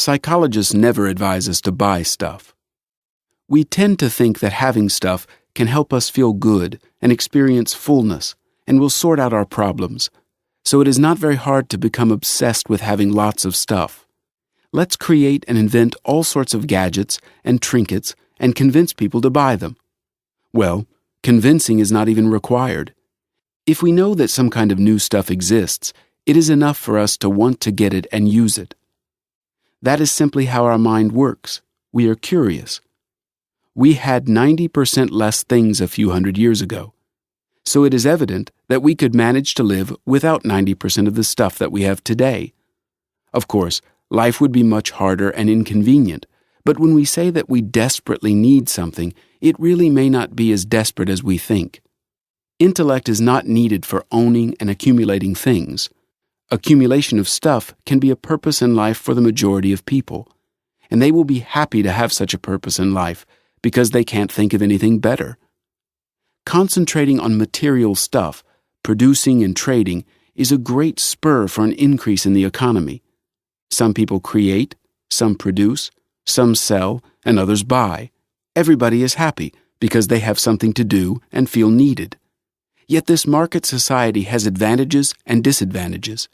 Psychologists never advise us to buy stuff. We tend to think that having stuff can help us feel good and experience fullness and will sort out our problems, so it is not very hard to become obsessed with having lots of stuff. Let's create and invent all sorts of gadgets and trinkets and convince people to buy them. Well, convincing is not even required. If we know that some kind of new stuff exists, it is enough for us to want to get it and use it. That is simply how our mind works. We are curious. We had 90% less things a few hundred years ago, so it is evident that we could manage to live without 90% of the stuff that we have today. Of course, life would be much harder and inconvenient, but when we say that we desperately need something, it really may not be as desperate as we think. Intellect is not needed for owning and accumulating things. Accumulation of stuff can be a purpose in life for the majority of people, and they will be happy to have such a purpose in life because they can't think of anything better. Concentrating on material stuff, producing and trading, is a great spur for an increase in the economy. Some people create, some produce, some sell, and others buy. Everybody is happy because they have something to do and feel needed. Yet this market society has advantages and disadvantages.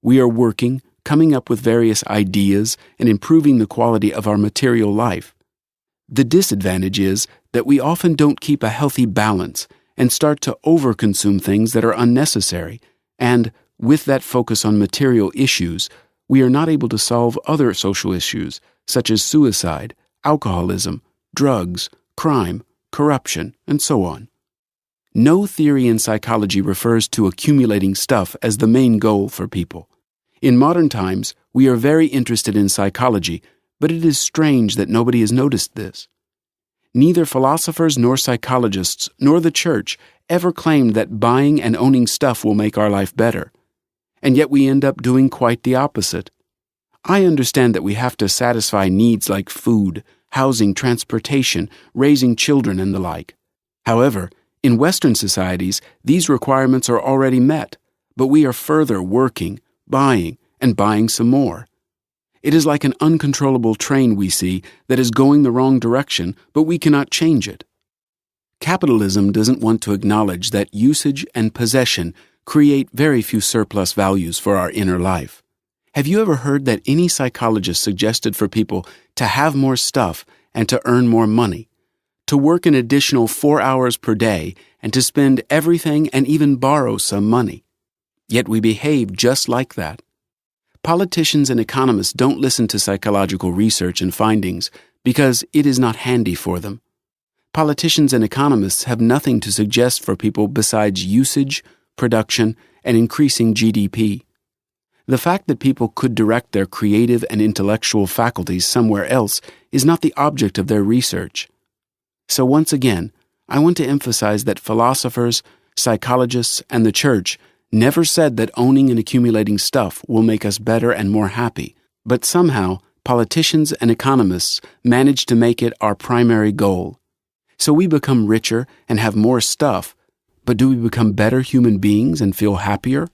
We are working, coming up with various ideas, and improving the quality of our material life. The disadvantage is that we often don't keep a healthy balance and start to overconsume things that are unnecessary, and, with that focus on material issues, we are not able to solve other social issues, such as suicide, alcoholism, drugs, crime, corruption, and so on. No theory in psychology refers to accumulating stuff as the main goal for people. In modern times, we are very interested in psychology, but it is strange that nobody has noticed this. Neither philosophers nor psychologists nor the church ever claimed that buying and owning stuff will make our life better. And yet we end up doing quite the opposite. I understand that we have to satisfy needs like food, housing, transportation, raising children, and the like. However, in Western societies, these requirements are already met, but we are further working, buying, and buying some more. It is like an uncontrollable train we see that is going the wrong direction, but we cannot change it. Capitalism doesn't want to acknowledge that usage and possession create very few surplus values for our inner life. Have you ever heard that any psychologist suggested for people to have more stuff and to earn more money, to work an additional 4 hours per day, and to spend everything and even borrow some money? Yet we behave just like that. Politicians and economists don't listen to psychological research and findings because it is not handy for them. Politicians and economists have nothing to suggest for people besides usage, production, and increasing GDP. The fact that people could direct their creative and intellectual faculties somewhere else is not the object of their research. So once again, I want to emphasize that philosophers, psychologists, and the church never said that owning and accumulating stuff will make us better and more happy, but somehow politicians and economists manage to make it our primary goal. So we become richer and have more stuff, but do we become better human beings and feel happier?